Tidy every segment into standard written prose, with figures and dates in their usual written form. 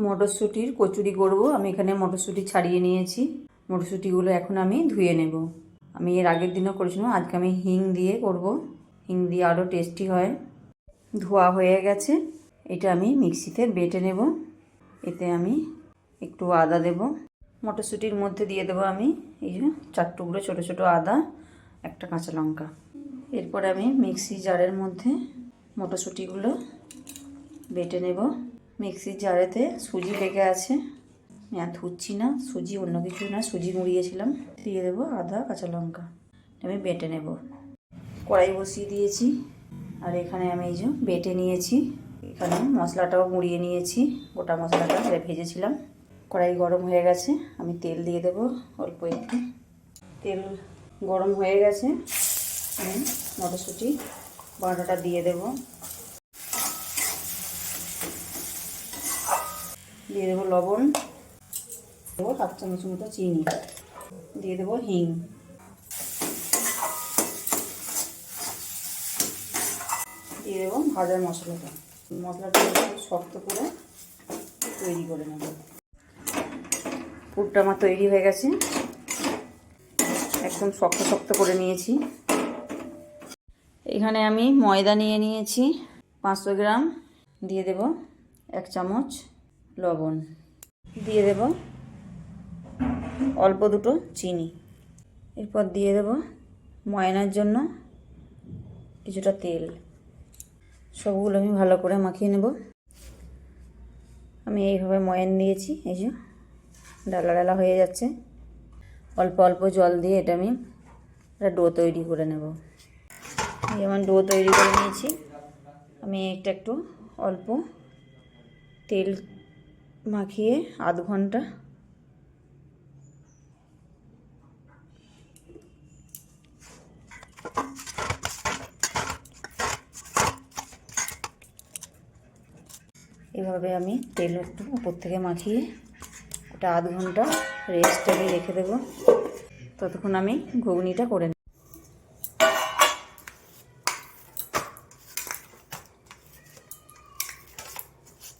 মটরশুঁটির কচুরি করব। আমি এখানে মটরশুঁটি ছাড়িয়ে নিয়েছি। মটরশুঁটিগুলো এখন আমি ধুয়ে নেব। আমি এর আগের দিনও করেছিলাম, আজকে আমি হিং দিয়ে করব। হিং দিয়ে আরও টেস্টি হয়। ধোয়া হয়ে গেছে, এটা আমি মিক্সিতে বেটে নেব। এতে আমি একটু আদা দেব। মটরশুঁটির মধ্যে দিয়ে দেবো আমি এই যে 4 টুকরো ছোটো ছোটো আদা, একটা কাঁচা লঙ্কা। এরপর আমি মিক্সি জারের মধ্যে মটরশুঁটিগুলো বেটে নেব। মিক্সির জারেতে সুজি লেগে আছে, আমি আর ধুচ্ছি না, সুজি অন্য কিছু না, সুজি মুড়িয়েছিলাম। দিয়ে দেবো আদা কাঁচা লঙ্কা, আমি বেটে নেব। কড়াই বসিয়ে দিয়েছি, আর এখানে আমি এই যে বেটে নিয়েছি। এখানে মশলাটাও মুড়িয়ে নিয়েছি, গোটা মশলাটা ভেজেছিলাম। কড়াই গরম হয়ে গেছে, আমি তেল দিয়ে দেবো অল্প একটু। তেল গরম হয়ে গেছে, আমি মটরশুঁটি বাটাটা দিয়ে দেবো। দিয়ে দেবো লবণ, দেবো 1/2 চামচ মতো চিনি, দিয়ে দেবো হিং। দিয়ে দেবো ভাজার মশলাটা। মশলাটা শক্ত করে তৈরি করে নেব। পুরটা আমার তৈরি হয়ে গেছে, একদম শক্ত শক্ত করে নিয়েছি। এখানে আমি ময়দা নিয়ে নিয়েছি 500 গ্রাম। দিয়ে দেব 1 চামচ লবণ, দিয়ে দেব অল্প দুটো চিনি। এরপর দিয়ে দেব ময়ানের জন্য কিছুটা তেল। সবগুলো আমি ভালো করে মাখিয়ে নেব। আমি এইভাবে ময়ান দিয়েছি, এই যে ডালা ডালা হয়ে যাচ্ছে। অল্প অল্প জল দিয়ে এটা আমি ডো তৈরি করে নেব। যেমন ডো তৈরি করে নিয়েছি, আমি একটা একটু অল্প তেল মাখিয়ে আধ ঘন্টা এভাবে আমি তেল একটু উপর থেকে মাখিয়ে এটা আধ ঘন্টা রেস্টে রেখে দেবো। ততক্ষণ আমি ঘুগনিটা করে নেব।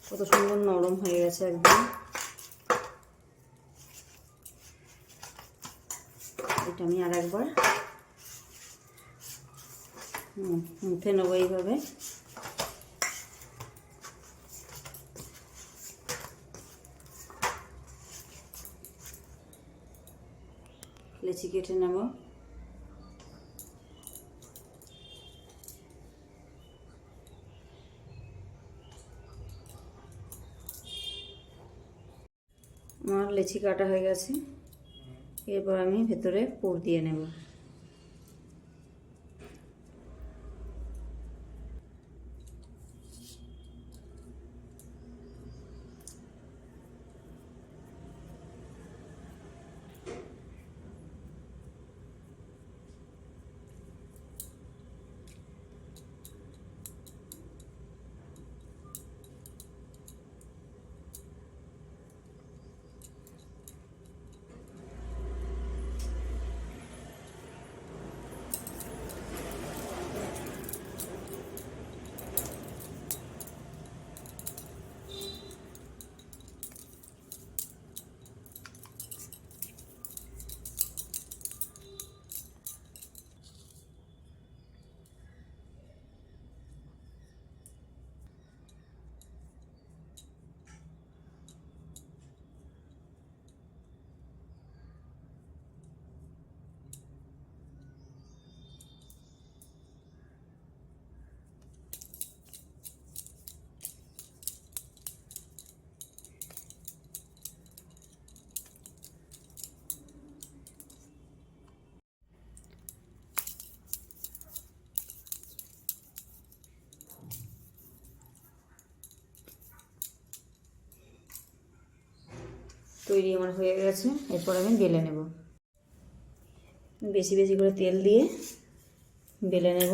কত সুন্দর নরম হয়ে গেছে একদম। এটা আমি আর একবার মুথে নেবো এইভাবে। লেচি কেটে নেব। আমার লেচি কাটা হয়ে গেছে, এরপর আমি ভেতরে পুর দিয়ে নেব। তৈরি আমার হয়ে গেছে, এরপর আমি বেলে নেব। বেশি বেশি করে তেল দিয়ে বেলে নেব।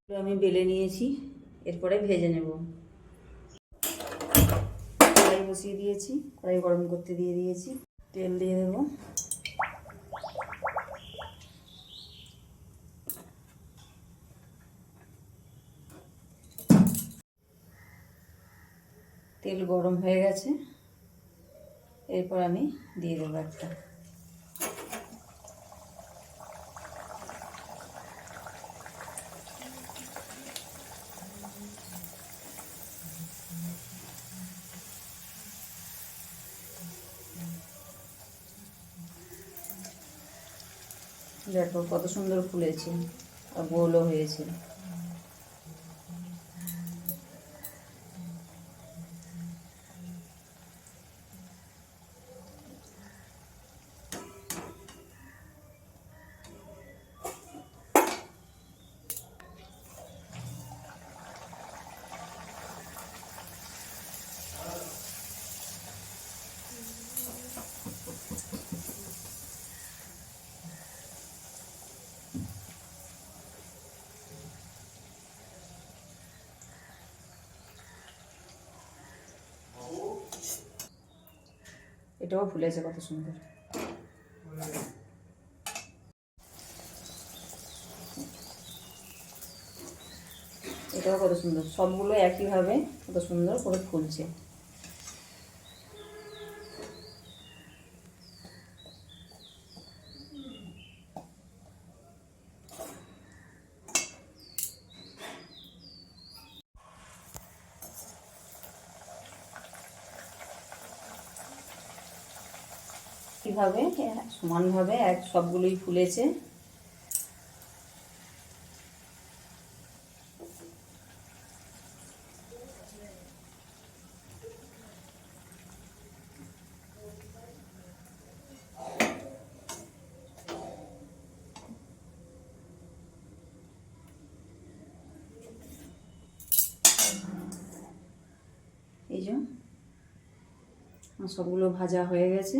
আমি বেলে নিয়েছি, এরপরে ভেজে নেব। কড়াই বসিয়ে দিয়েছি, কড়াই গরম করতে দিয়ে দিয়েছি, তেল দিয়ে দেবো। তেল গরম হয়ে গেছে, এরপর আমি দিয়ে দেবো একটা। দেখো কত সুন্দর ফুলেছে আর গোলও হয়েছে। এটাও ফুলেছে কত সুন্দর। এটাও কত সুন্দর, সবগুলো একইভাবে কত সুন্দর করে ফুলছে। কিভাবে সমানভাবে সবগুলোই ফুলেছে। এই যে সবগুলো ভাজা হয়ে গেছে।